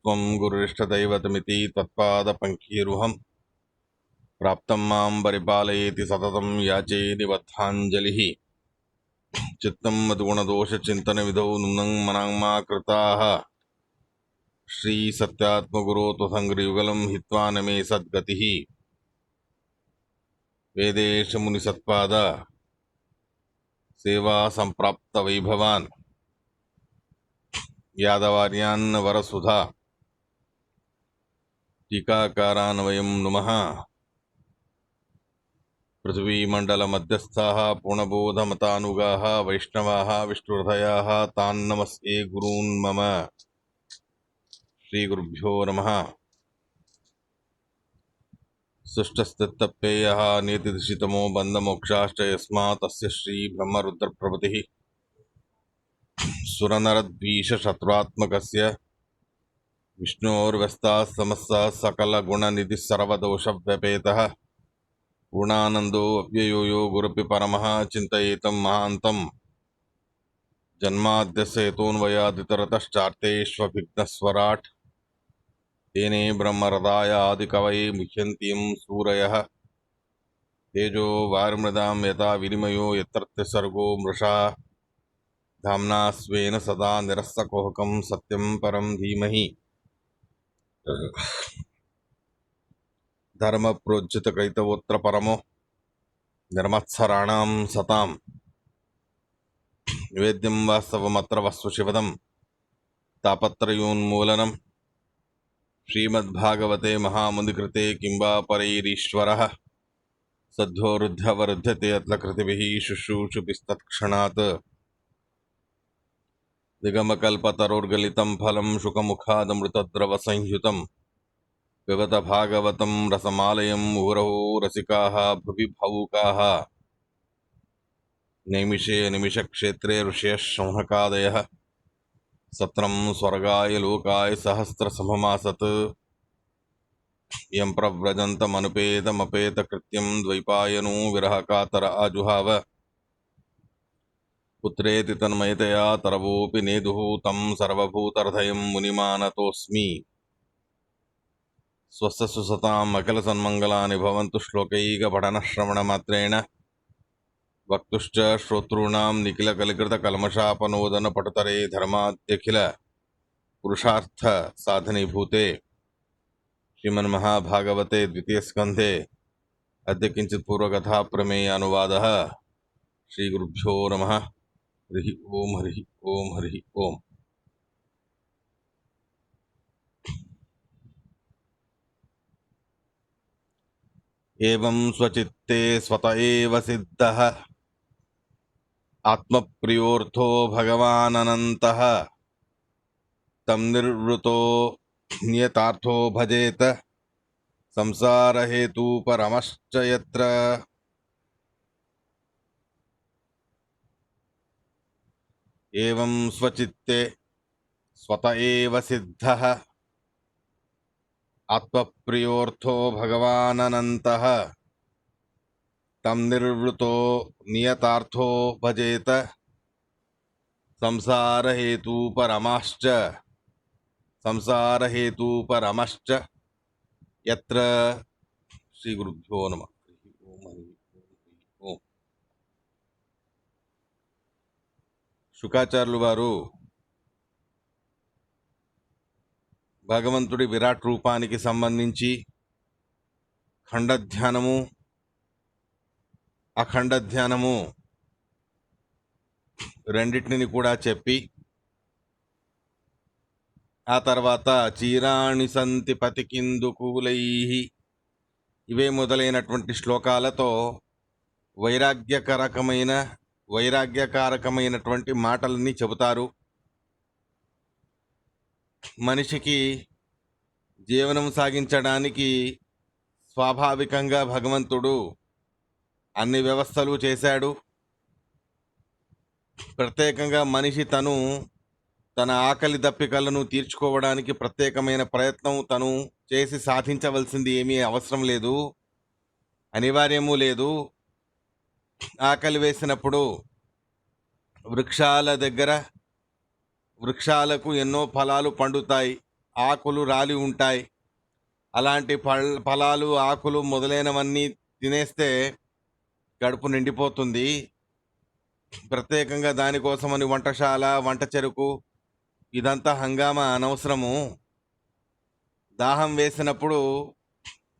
त्वं गुरुरिष्टदैवतमिति त्वत्पादपङ्केरुहं प्राप्तं मां परिपालयेति सततं याचे निबद्धाञ्जलिः। चित्तं मद्गुणदोषचिन्तनविधौ नुनं मनाङ्मा कृताः श्रीसत्यात्मगुरो त्वसङ्घ्रियुगलं हित्वा न मे सद्गतिः। वेदेशमुनिसत्पाद सेवा सम्प्राप्तवैभवान् यादवार्यान् वरसुधा टीकाकारान् वयं नुमः। पृथ्वीमण्डलमध्यस्थाः पूर्णबोधमतानुगाः वैष्णवाः विष्णुहृदयाः तान् नमस्ये गुरून् मम। श्रीगुरुभ्यो नमः। सृष्टस्थित्यप्ययः नीतिदिशितमो बन्धमोक्षाश्च यस्मात् तस्य श्रीब्रह्मरुद्रप्रभृतिः सुरनरद्वीषशत्रुत्मकस्य विष्णोर्व्यस्ताः समस्ताः सकलगुणनिधिः सर्वदोषव्यपेतः पूर्णानन्दो अव्ययो यो गुरुपि परमः चिन्तयेतं महान्तम् जन्माद्यस्य हेतोऽन्वयादितरतश्चार्तेष्वभिघ्नस्वराट् तेने ब्रह्महृदाय आदिकवये मुह्यन्ति सूरयः तेजो वारिमृदां यथा विनिमयो यत्र त्रिसर्गो मृषा धाम्ना स्वेन सदा निरस्तकुहकं सत्यं परं धीमहि। धर्मप्रोज्झितकैतवोऽत्र परमो निर्मत्सराणां सतां निवेद्यं वास्तवमत्र वस्तुशिवदं तापत्रयोन्मूलनं श्रीमद्भागवते महामुनिकृते किंबा परैरीश्वरः सद्धोरुद्धवरुध्यते अत्लकृतिभिः शुश्रूषुभिस्तत्क्षणात् निगमकल्पतरोर्गलितं फलं शुकमुखादमृतद्रवसंयुतं पिबत भागवतं रसमालयं मुहुरहो रसिकाः भुवि भावुकाः नैमिषे निमिषक्षेत्रे ऋषयः संहकादयः सत्रं स्वर्गाय लोकाय सहस्रसममासत् यं प्रव्रजन्तमनुपेतमपेतकृत्यं द्वैपायनो विरहकातर आजुहाव पुत्रेति तन्मयतया तरवोऽपि नेदुः तं सर्वभूतहृदयं मुनिमानतोऽस्मि। स्वस्सुसताम् अखिलसन्मङ्गलानि भवन्तु श्लोकैकपठनश्रवणमात्रेण वक्तुश्च श्रोतॄणां निखिलकलिकृतकल्मषापनोदनपटुतरे धर्माद्यखिल पुरुषार्थ साधनीभूते श्रीमन्महाभागवते द्वितीयस्कन्धे अद्य किञ्चित् पूर्वकथा प्रमेयानुवादः। श्रीगुरुभ्यो नमः। हरिः ओम् हरिः ओम् हरिः ओम्। एवं स्वचित्ते स्वत एव सिद्धः आत्मप्रियोऽर्थो भगवाननन्तः तं निर्वृतो नियतार्थो भजेत संसारहेतुपरमश्च यत्र। एवं स्वचित्ते स्वत एव सिद्धः आत्मप्रियोऽर्थो भगवाननन्तः तं निर्वृतो नियतार्थो भजेत संसारहेतुपरमश्च यत्र। श्रीगुरुभ्यो नमः। ओम। శుకాచార్యులు వారు భగవంతుడి విరాట్ రూపానికి సంబంధించి ఖండధ్యానము అఖండధ్యానము రెండింటిని కూడా చెప్పి ఆ తర్వాత చీరాణి సంతి పతికిందుకూలైః ఇవే మొదలైనటువంటి శ్లోకాలతో వైరాగ్యకారకమైనటువంటి మాటలన్నీ చెబుతారు. మనిషికి జీవనం సాగించడానికి స్వాభావికంగా భగవంతుడు అన్ని వ్యవస్థలు చేశాడు. ప్రత్యేకంగా మనిషి తన ఆకలి దప్పికలను తీర్చుకోవడానికి ప్రత్యేకమైన ప్రయత్నం తను చేసి సాధించవలసింది ఏమీ అవసరం లేదు, అనివార్యము లేదు. ఆకలి వేసినప్పుడు వృక్షాల దగ్గర వృక్షాలకు ఎన్నో ఫలాలు పండుతాయి. ఆకులు రాలి ఉంటాయి. అలాంటి ఫలాలు, ఆకులు మొదలైనవన్నీ తినేస్తే కడుపు నిండిపోతుంది. ప్రత్యేకంగా దానికోసమని వంటశాల, వంట చెరుకు ఇదంతా హంగామా అనవసరము. దాహం వేసినప్పుడు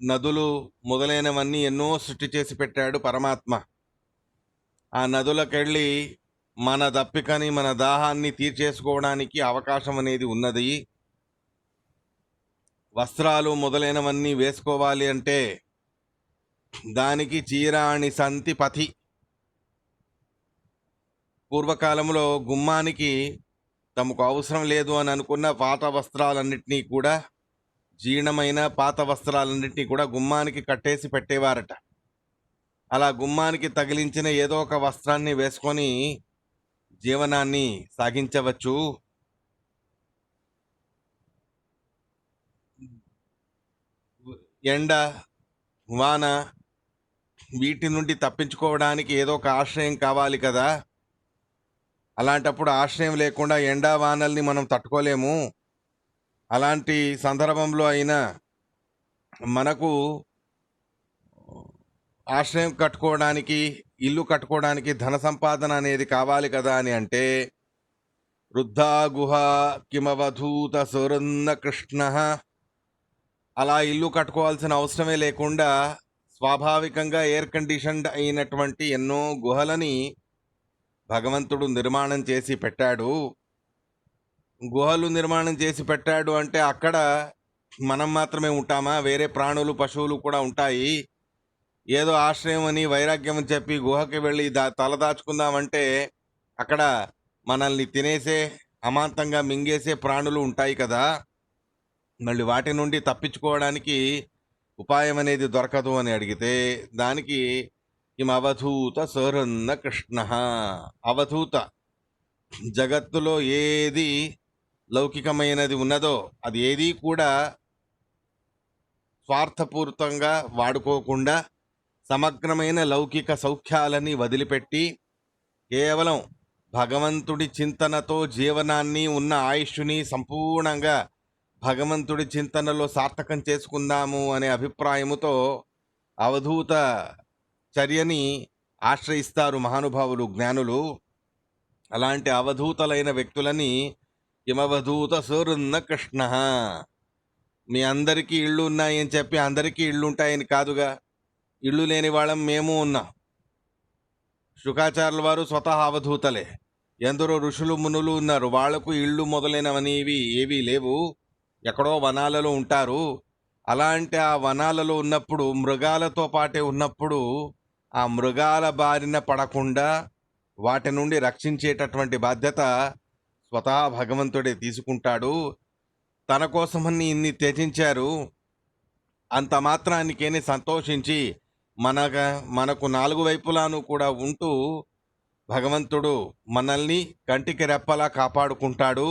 నదులు మొదలైనవన్నీ ఎన్నో సృష్టి చేసి పెట్టాడు పరమాత్మ. ఆ నదులకెళ్ళి మన దప్పికని, మన దాహాన్ని తీర్చేసుకోవడానికి అవకాశం అనేది ఉన్నది. వస్త్రాలు మొదలైనవన్నీ వేసుకోవాలి అంటే దానికి చీరాణి సంతి పథి. పూర్వకాలంలో గుమ్మానికి తమకు అవసరం లేదు అని అనుకున్న పాత వస్త్రాలన్నింటినీ కూడా, జీర్ణమైన పాత వస్త్రాలన్నింటినీ కూడా గుమ్మానికి కట్టేసి పెట్టేవారట. అలా గుమ్మానికి తగిలించిన ఏదో ఒక వస్త్రాన్ని వేసుకొని జీవనాన్ని సాగించవచ్చు. ఎండ, వాన వీటి నుండి తప్పించుకోవడానికి ఏదో ఒక ఆశ్రయం కావాలి కదా. అలాంటప్పుడు ఆశ్రయం లేకుండా ఎండా వానల్ని మనం తట్టుకోలేము. అలాంటి సందర్భంలో అయినా మనకు ఆశ్రయం కట్టుకోవడానికి, ఇల్లు కట్టుకోవడానికి ధన సంపాదన అనేది కావాలి కదా అని అంటే వృద్ధా గుహ కిమవధూత సురన్న కృష్ణ. అలా ఇల్లు కట్టుకోవాల్సిన అవసరమే లేకుండా స్వాభావికంగా ఎయిర్ కండిషన్డ్ అయినటువంటి ఎన్నో గుహలని భగవంతుడు నిర్మాణం చేసి పెట్టాడు. గుహలు నిర్మాణం చేసి పెట్టాడు అంటే అక్కడ మనం మాత్రమే ఉంటామా? వేరే ప్రాణులు, పశువులు కూడా ఉంటాయి. ఏదో ఆశ్రయం అని, వైరాగ్యం అని చెప్పి గుహకి వెళ్ళి తలదాచుకుందామంటే అక్కడ మనల్ని తినేసే, అమాంతంగా మింగేసే ప్రాణులు ఉంటాయి కదా. మళ్ళీ వాటి నుండి తప్పించుకోవడానికి ఉపాయం అనేది దొరకదు అని అడిగితే దానికి కిం అవధూత సరన్న కృష్ణ. అవధూత, జగత్తులో ఏది లౌకికమైనది ఉన్నదో అది ఏది కూడా స్వార్థపూరితంగా వాడుకోకుండా సమగ్రమైన లౌకిక సౌఖ్యాలని వదిలిపెట్టి కేవలం భగవంతుడి చింతనతో జీవనాన్ని, ఉన్న ఆయుష్ని సంపూర్ణంగా భగవంతుడి చింతనలో సార్థకం చేసుకుందాము అనే అభిప్రాయముతో అవధూత చర్యని ఆశ్రయిస్తారు మహానుభావులు, జ్ఞానులు. అలాంటి అవధూతలైన వ్యక్తులని కిమవధూత సూరున్న కృష్ణ. మీ అందరికీ ఇళ్ళు ఉన్నాయని చెప్పి అందరికీ ఇళ్ళు ఉంటాయని కాదుగా. ఇళ్ళు లేని వాళ్ళం మేము ఉన్నాం. శుకాచార్యుల వారు స్వతహా అవధూతలే. ఎందరో ఋషులు, మునులు ఉన్నారు, వాళ్లకు ఇళ్ళు మొదలైనవనేవి ఏవీ లేవు, ఎక్కడో వనాలలో ఉంటారు. అలాంటి ఆ వనాలలో ఉన్నప్పుడు, మృగాలతో పాటే ఉన్నప్పుడు ఆ మృగాల బారిన పడకుండా వాటి నుండి రక్షించేటటువంటి బాధ్యత స్వతహా భగవంతుడే తీసుకుంటాడు. తన కోసమని ఇన్ని త్యజించారు, అంత మాత్రానికేనే సంతోషించి మనకు నాలుగు వైపులాను కూడా ఉంటూ భగవంతుడు మనల్ని కంటికి రెప్పలా కాపాడుకుంటాడు.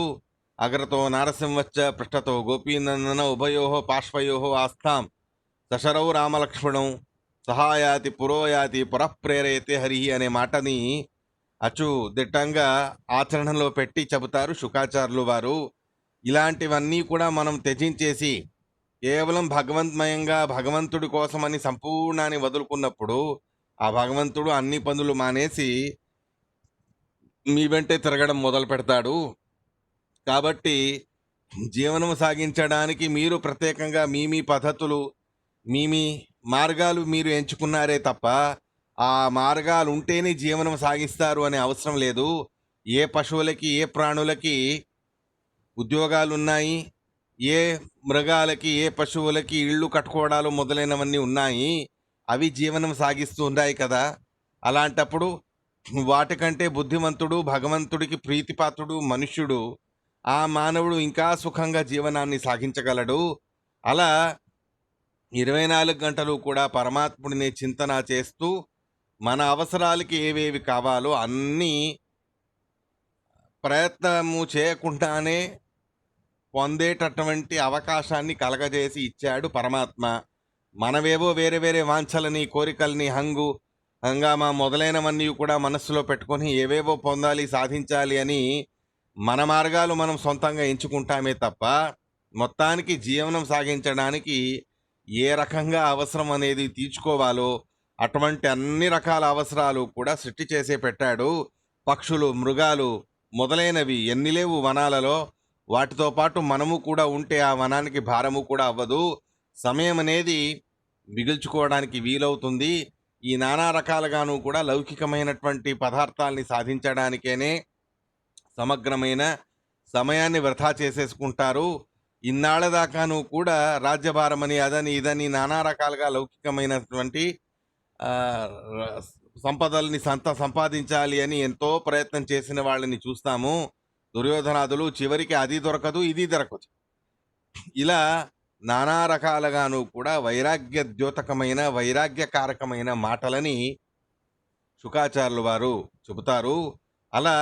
అగ్రతో నారసింహచ్చ పృష్ఠతో గోపీనందన ఉభయో పార్శ్వయో ఆస్థాం సశరౌ రామలక్ష్మణం సహాయాతి పురోయాతి పురఃప్రేరయతే హరి అనే మాటని అచు దిట్టంగా ఆచరణలో పెట్టి చెబుతారు శుకాచార్యులు వారు. ఇలాంటివన్నీ కూడా మనం త్యజించేసి కేవలం భగవంతమయంగా భగవంతుడి కోసమని సంపూర్ణాన్ని వదులుకున్నప్పుడు ఆ భగవంతుడు అన్ని పనులు మానేసి మీ వెంటే తిరగడం మొదలు పెడతాడు. కాబట్టి జీవనం సాగించడానికి మీరు ప్రత్యేకంగా మీ పద్ధతులు, మీ మార్గాలు మీరు ఎంచుకున్నారే తప్ప ఆ మార్గాలు ఉంటేనే జీవనం సాగిస్తారు అనే అవసరం లేదు. ఏ పశువులకి, ఏ ప్రాణులకి ఉద్యోగాలు ఉన్నాయి, ఏ మృగాలకి, ఏ పశువులకి ఇళ్ళు కట్టుకోవడాలు మొదలైనవన్నీ ఉన్నాయి, అవి జీవనం సాగిస్తూ ఉన్నాయి కదా. అలాంటప్పుడు వాటికంటే బుద్ధిమంతుడు, భగవంతుడికి ప్రీతిపాత్రుడు మనుష్యుడు, ఆ మానవుడు ఇంకా సుఖంగా జీవనాన్ని సాగించగలడు. అలా 24 గంటలు కూడా పరమాత్ముడిని చింతన చేస్తూ మన అవసరాలకి ఏవేవి కావాలో అన్నీ ప్రయత్నము చేయకుండానే పొందేటటువంటి అవకాశాన్ని కలగజేసి ఇచ్చాడు పరమాత్మ. మనవేవో వేరే వేరే వాంఛలని, కోరికల్ని, హంగామా మొదలైనవన్నీ కూడా మనస్సులో పెట్టుకొని ఏవేవో పొందాలి, సాధించాలి అని మన మార్గాలు మనం సొంతంగా ఎంచుకుంటామే తప్ప మొత్తానికి జీవనం సాగించడానికి ఏ రకంగా అవసరం అనేది తీర్చుకోవాలో అటువంటి అన్ని రకాల అవసరాలు కూడా సృష్టి చేసే పెట్టాడు. పక్షులు, మృగాలు మొదలైనవి ఎన్ని లేవు వనాలలో. వాటితో పాటు మనము కూడా ఉంటే ఆ వనానికి భారము కూడా అవ్వదు. సమయం అనేది మిగుల్చుకోవడానికి వీలవుతుంది. ఈ నానా రకాలుగాను కూడా లౌకికమైనటువంటి పదార్థాల్ని సాధించడానికేనే సమగ్రమైన సమయాన్ని వృధా చేసేసుకుంటారు. ఇన్నాళ్ల దాకాను కూడా రాజ్యభారమని అదని ఇదని నానా రకాలుగా లౌకికమైనటువంటి ఆ, ర- సంపదల్ని సంపాదించాలి అని ఎంతో ప్రయత్నం చేసిన వాళ్ళని చూస్తాము. దుర్యోధనాదులు చివరికి అది దొరకదు, ఇది దొరకదు. ఇలా నానా రకాలుగాను కూడా వైరాగ్య ద్యోతకమైన వైరాగ్యకారకమైన మాటలని శుకాచార్యులు వారు చెబుతారు. అలా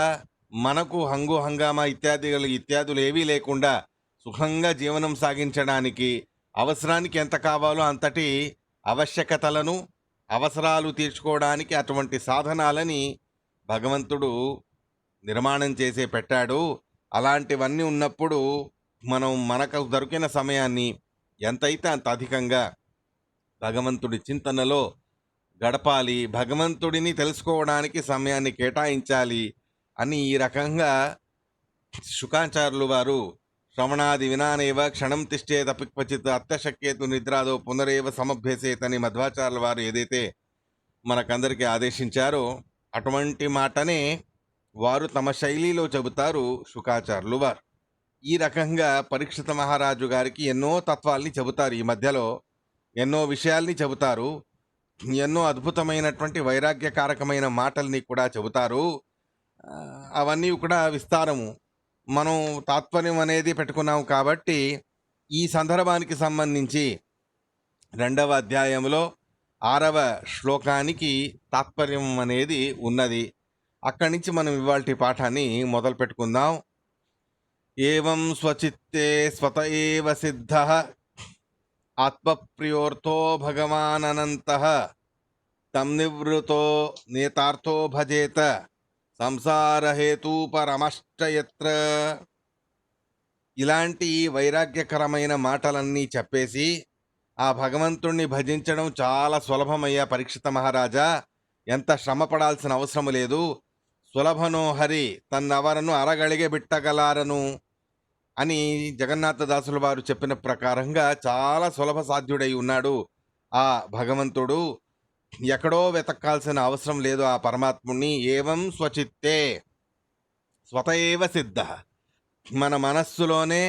మనకు హంగు హంగామా ఇత్యాదులు ఏవీ లేకుండా సుఖంగా జీవనం సాగించడానికి అవసరానికి ఎంత కావాలో అంతటి ఆవశ్యకతలను అవసరాలు తీర్చుకోవడానికి అటువంటి సాధనాలని భగవంతుడు నిర్మాణం చేసే పెట్టాడు. అలాంటివన్నీ ఉన్నప్పుడు మనం మనకు దొరికిన సమయాన్ని ఎంతైతే అంత అధికంగా భగవంతుడి చింతనలో గడపాలి, భగవంతుడిని తెలుసుకోవడానికి సమయాన్ని కేటాయించాలి అని ఈ రకంగా శుకాచార్యులు వారు శ్రవణాది వినానేవ క్షణం తిష్టేదపి క్వచిత్ అత్యశక్యేతు నిద్రాదో పునరేవ సమభ్యసేతని మధ్వాచార్యుల వారు ఏదైతే మనకందరికీ ఆదేశించారో అటువంటి మాటనే వారు తమ శైలిలో చెబుతారు శుకాచార్యులు వారు. ఈ రకంగా పరీక్షిత మహారాజు గారికి ఎన్నో తత్వాల్ని చెబుతారు. ఈ మధ్యలో ఎన్నో విషయాల్ని చెబుతారు. ఎన్నో అద్భుతమైనటువంటి వైరాగ్యకారకమైన మాటల్ని కూడా చెబుతారు. అవన్నీ కూడా విస్తారము. మనం తాత్పర్యం అనేది పెట్టుకున్నాం కాబట్టి ఈ సందర్భానికి సంబంధించి 2వ అధ్యాయంలో 6వ శ్లోకానికి తాత్పర్యం అనేది ఉన్నది. అక్కడి నుంచి మనం ఇవాల్టి పాఠాన్ని మొదలు పెట్టుకుందాం. ఏవం స్వచిత్తే స్వత ఏవ సిద్ధ ఆత్మప్రియోర్థో భగవాననంతః తం నివృతో నేతార్థో భజేత సంసారహేతూ పరమశ్చయత్ర. ఇలాంటి వైరాగ్యకరమైన మాటలన్నీ చెప్పేసి ఆ భగవంతుణ్ణి భజించడం చాలా సులభమయ్యా పరీక్షిత మహారాజా, ఎంత శ్రమ పడాల్సిన అవసరం లేదు. సులభనో హరి తన్నవరను అరగళిగే బిట్టగలారను అని జగన్నాథదాసుల వారు చెప్పిన ప్రకారంగా చాలా సులభ సాధ్యుడై ఉన్నాడు ఆ భగవంతుడు. ఎక్కడో వెతకాల్సిన అవసరం లేదు ఆ పరమాత్ముణ్ణి. ఏవం స్వచిత్తే స్వత ఏవ సిద్ధ, మన మనస్సులోనే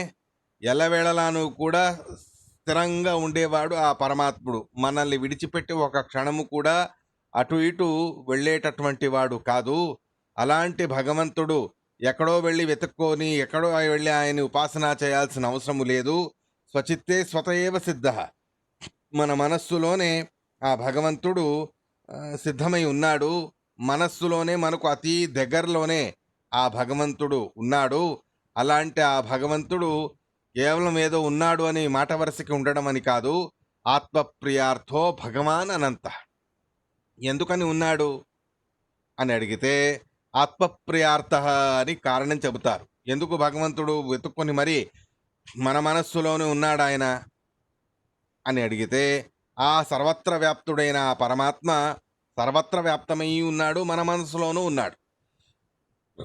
ఎల్లవేళలాను కూడా స్థిరంగా ఉండేవాడు ఆ పరమాత్ముడు. మనల్ని విడిచిపెట్టి ఒక క్షణము కూడా అటు ఇటు వెళ్ళేటటువంటి వాడు కాదు. అలాంటి భగవంతుడు ఎక్కడో వెళ్ళి వెతుక్కొని ఎక్కడో వెళ్ళి ఆయన ఉపాసన చేయాల్సిన అవసరము లేదు. స్వచిత్తే స్వత ఏవ సిద్ధ, మన మనస్సులోనే ఆ భగవంతుడు సిద్ధమై ఉన్నాడు. మనస్సులోనే మనకు అతి దగ్గరలోనే ఆ భగవంతుడు ఉన్నాడు. అలాంటి ఆ భగవంతుడు కేవలం ఏదో ఉన్నాడు అని మాట వరుసకి ఉండడం అని కాదు. ఆత్మప్రియార్థో భగవాన్ అనంత. ఎందుకని ఉన్నాడు అని అడిగితే ఆత్మప్రియార్థ అని కారణం చెబుతారు. ఎందుకు భగవంతుడు వెతుక్కొని మరి మన మనస్సులోనే ఉన్నాడు ఆయన అని అడిగితే, ఆ సర్వత్ర వ్యాప్తుడైన ఆ పరమాత్మ సర్వత్ర వ్యాప్తమై ఉన్నాడు, మన మనసులోనూ ఉన్నాడు.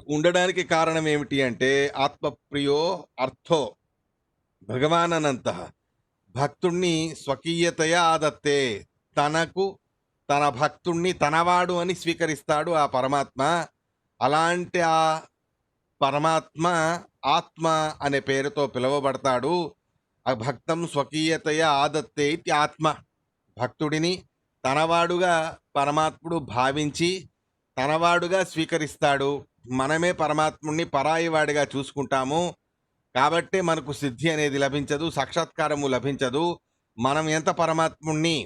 ఉండడానికి కారణం ఏమిటి అంటే ఆత్మప్రియో అర్థో భగవాననంత, భక్తుణ్ణి స్వకీయతయ ఆదత్తే, తనకు తన భక్తుణ్ణి తనవాడు అని స్వీకరిస్తాడు ఆ పరమాత్మ. అలాంటి ఆ పరమాత్మ ఆత్మ అనే పేరుతో పిలువబడతాడు. ఆ భక్తం స్వకీయతయ ఆదత్తే ఇది ఆత్మ. భక్తుడిని తనవాడుగా పరమాత్ముడు భావించి తనవాడుగా స్వీకరిస్తాడు. మనమే పరమాత్ముడిని పరాయివాడిగా చూసుకుంటాము. కాబట్టి మనకు సిద్ధి అనేది లభించదు, సాక్షాత్కారము లభించదు. మనం ఎంత పరమాత్ముడిని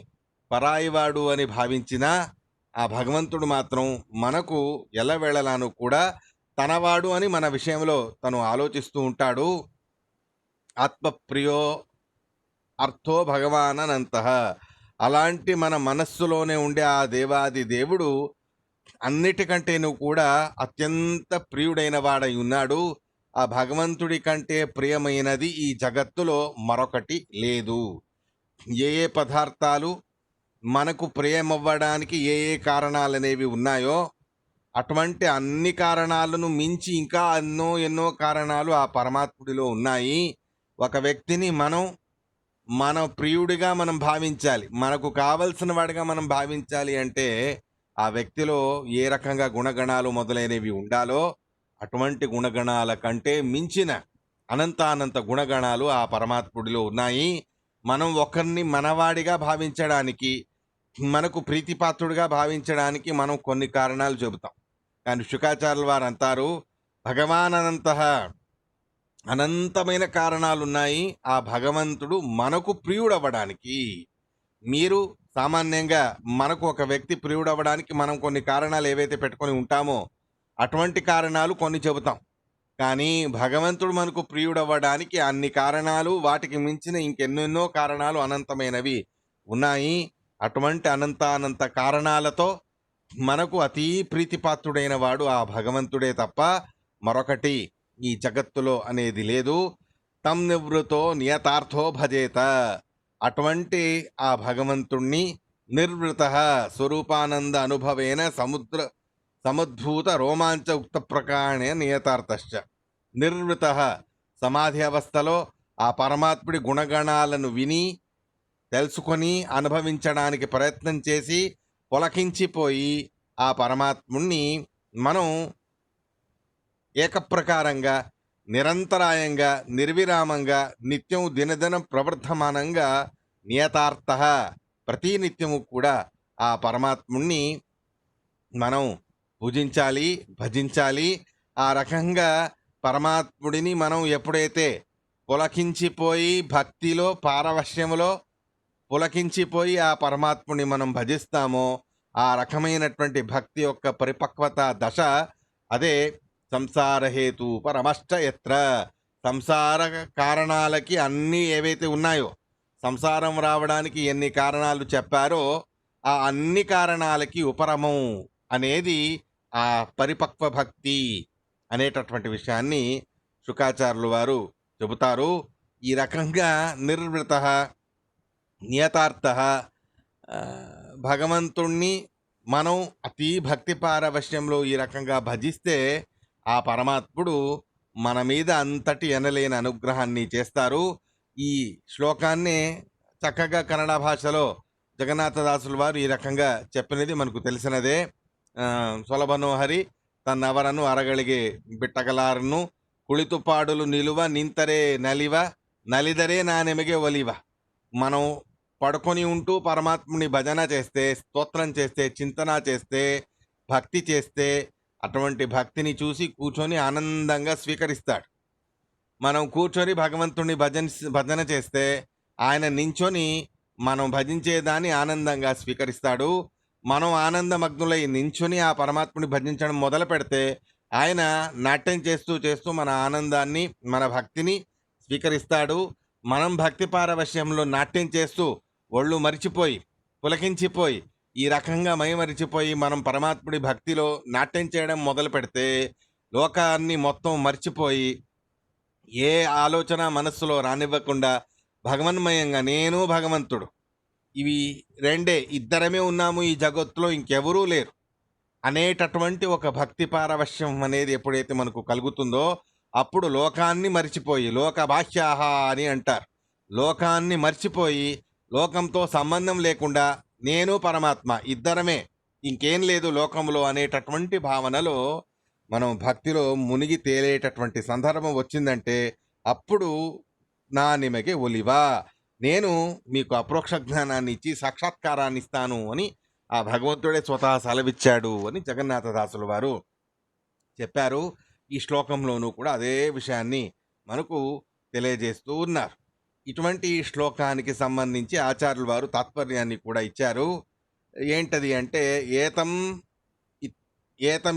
పరాయివాడు అని భావించినా ఆ భగవంతుడు మాత్రం మనకు ఎల్లవేళలాను కూడా తనవాడు అని మన విషయంలో తను ఆలోచిస్తూ ఉంటాడు. ఆత్మప్రియో అర్థో భగవాననంతః. అలాంటి మన మనస్సులోనే ఉండే ఆ దేవాది దేవుడు అన్నిటికంటేను కూడా అత్యంత ప్రియుడైన వాడై ఉన్నాడు. ఆ భగవంతుడి కంటే ప్రియమైనది ఈ జగత్తులో మరొకటి లేదు. ఏ ఏ పదార్థాలు మనకు ప్రియమవ్వడానికి ఏ ఏ కారణాలనేవి ఉన్నాయో అటువంటి అన్ని కారణాలను మించి ఇంకా ఎన్నో ఎన్నో కారణాలు ఆ పరమాత్ముడిలో ఉన్నాయి. ఒక వ్యక్తిని మన ప్రియుడిగా మనం భావించాలి, మనకు కావలసిన వాడిగా మనం భావించాలి అంటే ఆ వ్యక్తిలో ఏ రకంగా గుణగణాలు మొదలైనవి ఉండాలో అటువంటి గుణగణాల కంటే మించిన అనంతానంత గుణగణాలు ఆ పరమాత్ముడిలో ఉన్నాయి. మనం ఒకరిని మనవాడిగా భావించడానికి, మనకు ప్రీతిపాత్రుడిగా భావించడానికి మనం కొన్ని కారణాలు చెబుతాం. కానీ శుకాచార్యుల వారు అంటారు, భగవాన్ అనంతమైన కారణాలున్నాయి ఆ భగవంతుడు మనకు ప్రియుడవ్వడానికి. మీరు సామాన్యంగా మనకు ఒక వ్యక్తి ప్రియుడవ్వడానికి మనం కొన్ని కారణాలు ఏవైతే పెట్టుకొని ఉంటామో అటువంటి కారణాలు కొన్ని చెబుతాం. కానీ భగవంతుడు మనకు ప్రియుడవ్వడానికి అన్ని కారణాలు, వాటికి మించిన ఇంకెన్నెన్నో కారణాలు అనంతమైనవి ఉన్నాయి. అటువంటి అనంత కారణాలతో మనకు అతి ప్రీతిపాత్రుడైన వాడు ఆ భగవంతుడే తప్ప మరొకటి ఈ జగత్తులో అనేది లేదు. తం నివృతో నియతార్థో భజేత. అటువంటి ఆ భగవంతుణ్ణి నిర్వృత స్వరూపానంద అనుభవేన సముద్భూత రోమాంచ ఉక్త ప్రకాణే నియతార్థశ్చ. నిర్వృత సమాధి అవస్థలో ఆ పరమాత్ముడి గుణగణాలను విని తెలుసుకొని అనుభవించడానికి ప్రయత్నం చేసి పొలకించిపోయి ఆ పరమాత్ముణ్ణి మనం ఏకప్రకారంగా నిరంతరాయంగా నిర్విరామంగా నిత్యం దినదినం ప్రవర్ధమానంగా నియతార్థ ప్రతినిత్యము కూడా ఆ పరమాత్ముణ్ణి మనం పూజించాలి, భజించాలి. ఆ రకంగా పరమాత్ముడిని మనం ఎప్పుడైతే పులకించిపోయి భక్తిలో పారవశ్యములో పులకించిపోయి ఆ పరమాత్ముని మనం భజిస్తామో ఆ రకమైనటువంటి భక్తి యొక్క పరిపక్వత దశ అదే సంసారహేతు పరమశ్చ యత్ర. సంసార కారణాలకి అన్నీ ఏవైతే ఉన్నాయో, సంసారం రావడానికి ఎన్ని కారణాలు చెప్పారో ఆ అన్ని కారణాలకి ఉపరమం అనేది ఆ పరిపక్వ భక్తి అనేటటువంటి విషయాన్ని శుకాచార్యులు వారు చెబుతారు. ఈ రకంగా నిర్వృత నియతార్థ భగవంతుణ్ణి మనం అతి భక్తి పారవశ్యంలో ఈ రకంగా భజిస్తే ఆ పరమాత్ముడు మన మీద అంతటి ఎనలేని అనుగ్రహాన్ని చేస్తారు. ఈ శ్లోకాన్ని చక్కగా కన్నడ భాషలో జగన్నాథదాసుల వారు ఈ రకంగా చెప్పినది మనకు తెలిసినదే. సొలభనోహరి తన్నవరను అరగలిగే బిట్టగలారను కుళితుపాడులు నిలువ నింతరే నలివ నలిదరే నా నెమగే ఒలివ. మనం పడుకొని ఉంటూ పరమాత్ముని భజన చేస్తే, స్తోత్రం చేస్తే, చింతన చేస్తే, భక్తి చేస్తే అటువంటి భక్తిని చూసి కూర్చొని ఆనందంగా స్వీకరిస్తాడు. మనం కూర్చొని భగవంతుని భజన చేస్తే ఆయన నించొని మనం భజించేదాన్ని ఆనందంగా స్వీకరిస్తాడు. మనం ఆనందమగ్నులై నించొని ఆ పరమాత్ముని భజించడం మొదలు పెడితే ఆయన నాట్యం చేస్తూ చేస్తూ మన ఆనందాన్ని, మన భక్తిని స్వీకరిస్తాడు. మనం భక్తి పారవశ్యంలో నాట్యం చేస్తూ ఒళ్ళు మరిచిపోయి పులకించిపోయి ఈ రకంగా మైమరిచిపోయి మనం పరమాత్ముడి భక్తిలో నాట్యం చేయడం మొదలు పెడితే లోకాన్ని మొత్తం మర్చిపోయి ఏ ఆలోచన మనస్సులో రానివ్వకుండా భగవన్మయంగా నేను భగవంతుడు ఇవి రెండే, ఇద్దరమే ఉన్నాము ఈ జగత్తులో, ఇంకెవరూ లేరు అనేటటువంటి ఒక భక్తి పారవశ్యం అనేది ఎప్పుడైతే మనకు కలుగుతుందో అప్పుడు లోకాన్ని మర్చిపోయి, లోక బాహ్యాహ అని అంటారు, లోకాన్ని మర్చిపోయి లోకంతో సంబంధం లేకుండా నేను పరమాత్మ ఇద్దరమే, ఇంకేం లేదు లోకంలో అనేటటువంటి భావనలో మనం భక్తిలో మునిగి తేలేటటువంటి సందర్భం వచ్చిందంటే అప్పుడు నా నిమగే ఒలివా, నేను మీకు అప్రోక్ష జ్ఞానాన్ని ఇచ్చి సాక్షాత్కారాన్ని ఇస్తాను అని ఆ భగవంతుడే స్వతహా సెలవిచ్చాడు అని జగన్నాథదాసుల వారు చెప్పారు. ఈ శ్లోకంలోనూ కూడా అదే విషయాన్ని మనకు తెలియజేస్తూ ఉన్నారు. ఇటువంటి శ్లోకానికి సంబంధించి ఆచార్యుల వారు తాత్పర్యాన్ని కూడా ఇచ్చారు. ఏంటది అంటే ఏతం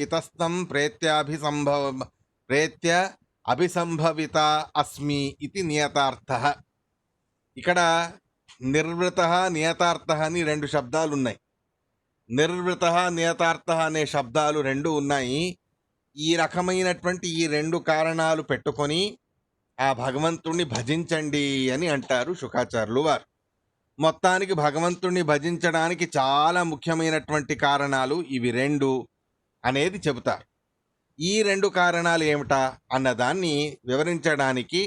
ఇతస్తం ప్రేత్య అభిసంభవిత అస్మి ఇది నియతార్థ. ఇక్కడ నిర్వృత నియతార్థ అని రెండు శబ్దాలు ఉన్నాయి. నిర్వృత నియతార్థ అనే శబ్దాలు రెండు ఉన్నాయి. ఈ రకమైనటువంటి ఈ రెండు కారణాలు పెట్టుకొని ఆ భగవంతుణ్ణి భజించండి అని అంటారు శుకాచార్యులు వారు. మొత్తానికి భగవంతుణ్ణి భజించడానికి చాలా ముఖ్యమైనటువంటి కారణాలు ఇవి రెండు అనేది చెబుతారు. ఈ రెండు కారణాలు ఏమిటా అన్నదాన్ని వివరించడానికి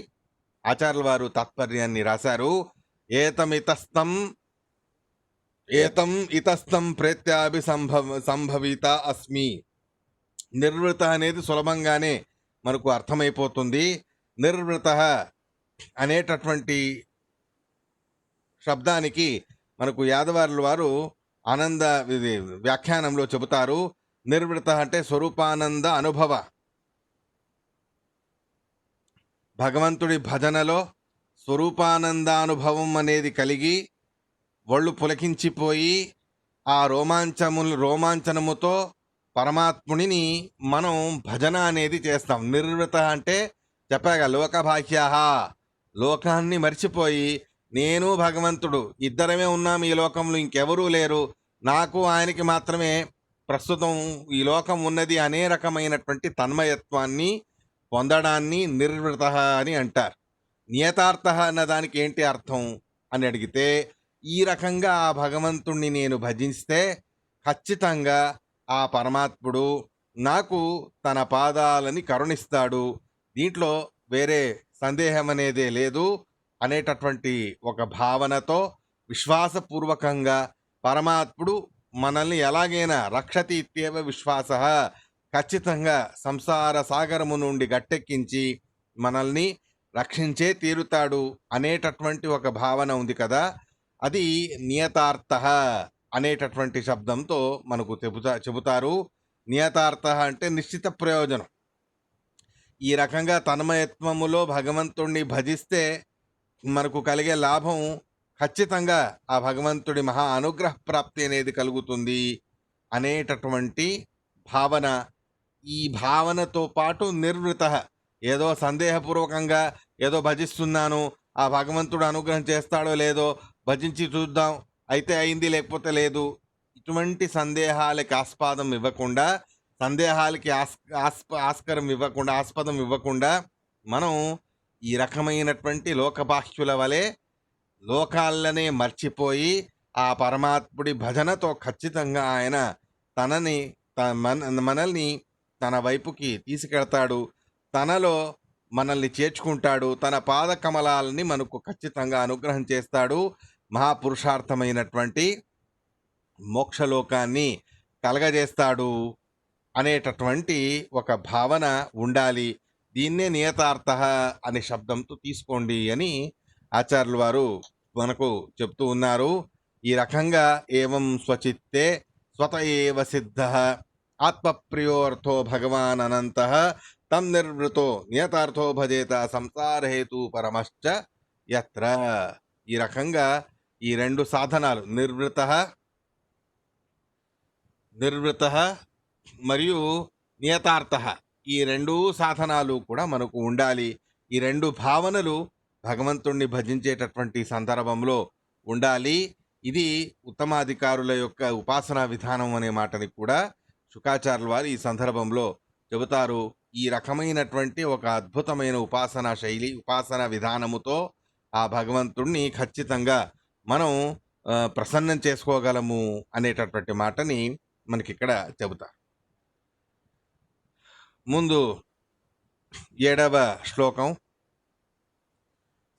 ఆచార్యుల వారు తాత్పర్యాన్ని రాశారు. ఏతం ఇతస్థం ప్రేత్యాభి సంభవిత అస్మి. నిర్వృత అనేది సులభంగానే మనకు అర్థమైపోతుంది. నిర్వృత అనేటటువంటి శబ్దానికి మనకు యాదవారుల వారు ఆనంద వ్యాఖ్యానంలో చెబుతారు. నిర్వృత అంటే స్వరూపానంద అనుభవ. భగవంతుడి భజనలో స్వరూపానందానుభవం అనేది కలిగి ఒళ్ళు పులకించిపోయి ఆ రోమాంచనముతో పరమాత్ముడిని మనం భజన అనేది చేస్తాం. నిర్వృత అంటే చెప్పాగా లోకభాష్య, లోకాన్ని మర్చిపోయి నేను భగవంతుడు ఇద్దరమే ఉన్నాం ఈ లోకంలో, ఇంకెవరూ లేరు, నాకు ఆయనకి మాత్రమే ప్రస్తుతం ఈ లోకం ఉన్నది అనే రకమైనటువంటి తన్మయత్వాన్ని పొందడాన్ని నిర్వృత అని అంటారు. నియతార్థ అన్నదానికి ఏంటి అర్థం అని అడిగితే, ఈ రకంగా ఆ భగవంతుణ్ణి నేను భజిస్తే ఖచ్చితంగా ఆ పరమాత్ముడు నాకు తన పాదాలని కరుణిస్తాడు, దీంట్లో వేరే సందేహం అనేదే లేదు అనేటటువంటి ఒక భావనతో విశ్వాసపూర్వకంగా పరమాత్ముడు మనల్ని ఎలాగైనా రక్షతి ఇత్యేవ విశ్వాస, ఖచ్చితంగా సంసార సాగరము నుండి గట్టెక్కించి మనల్ని రక్షించే తీరుతాడు అనేటటువంటి ఒక భావన ఉంది కదా, అది నియతార్థ అనేటటువంటి శబ్దంతో మనకు చెబుతారు. నియతార్థ అంటే నిశ్చిత ప్రయోజనం. ఈ రకంగా తన్మయత్వములో భగవంతుణ్ణి భజిస్తే మనకు కలిగే లాభం ఖచ్చితంగా ఆ భగవంతుడి మహా అనుగ్రహ ప్రాప్తి అనేది కలుగుతుంది అనేటటువంటి భావన. ఈ భావనతో పాటు నిర్వృత, ఏదో సందేహపూర్వకంగా ఏదో భజిస్తున్నాను, ఆ భగవంతుడు అనుగ్రహం చేస్తాడో లేదో, భజించి చూద్దాం, అయితే అయింది లేకపోతే లేదు, ఇటువంటి సందేహాలకి ఆస్పదం ఇవ్వకుండా, సందేహాలకి ఆస్పదం ఇవ్వకుండా మనం ఈ రకమైనటువంటి లోకబాహ్యుల వలె లోకాలనే మర్చిపోయి ఆ పరమాత్ముడి భజనతో ఖచ్చితంగా ఆయన మనల్ని తన వైపుకి తీసుకెళ్తాడు, తనలో మనల్ని చేర్చుకుంటాడు, తన పాద కమలాలని మనకు ఖచ్చితంగా అనుగ్రహం చేస్తాడు, మహాపురుషార్థమైనటువంటి మోక్షలోకాన్ని కలగజేస్తాడు అనేటటువంటి ఒక భావన ఉండాలి. దీన్నే నియతార్థ అనే శబ్దంతో తీసుకోండి అని ఆచార్యుల వారు మనకు చెప్తూ ఉన్నారు. ఈ రకంగా ఏవం స్వచిత్తే స్వత ఏవ సిద్ధ ఆత్మప్రియోర్థో భగవాన్ అనంత తం నిర్వృతో నియతార్థో భజేత సంసారహేతు పరమశ్చ యత్ర. ఈ రకంగా ఈ రెండు సాధనాలు నిర్వృత మరియు నియతార్థ, ఈ రెండు సాధనాలు కూడా మనకు ఉండాలి. ఈ రెండు భావనలు భగవంతుణ్ణి భజించేటటువంటి సందర్భంలో ఉండాలి. ఇది ఉత్తమాధికారుల యొక్క ఉపాసనా విధానం అనే మాటని కూడా శుకాచార్యుల వారు ఈ సందర్భంలో చెబుతారు. ఈ రకమైనటువంటి ఒక అద్భుతమైన ఉపాసనా శైలి, ఉపాసనా విధానముతో ఆ భగవంతుణ్ణి ఖచ్చితంగా మనం ప్రసన్నం చేసుకోగలము అనేటటువంటి మాటని మనకి ఇక్కడ చెబుతారు. ముందు 7వ శ్లోకం.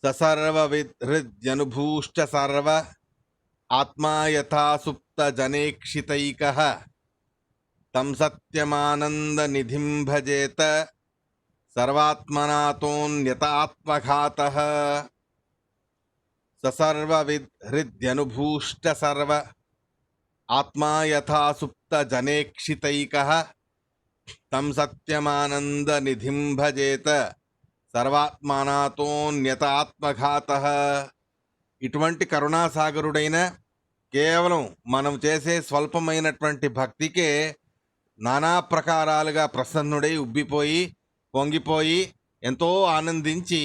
ససర్వవిహృద్యనుభూశ్చ సర్వ ఆత్మా యథా సుప్త జనేక్షితైకః తం సత్యమానంద నిధిం భజేత సర్వాత్మనాతోన్యతాత్మఘాతః. ససర్వవిహృద్యనుభూశ్చ సర్వ ఆత్మా యథా సుప్త జనేక్షితైకః తం సత్యమానంద నిధిం భజేత సర్వాత్మనాతోన్యతాత్మఘాతః. ఇటువంటి కరుణాసాగరుడైన కేవలం మనం చేసే స్వల్పమైనటువంటి భక్తికే నానా ప్రకారాలుగా ప్రసన్నుడై ఉబ్బిపోయి పొంగిపోయి ఎంతో ఆనందించి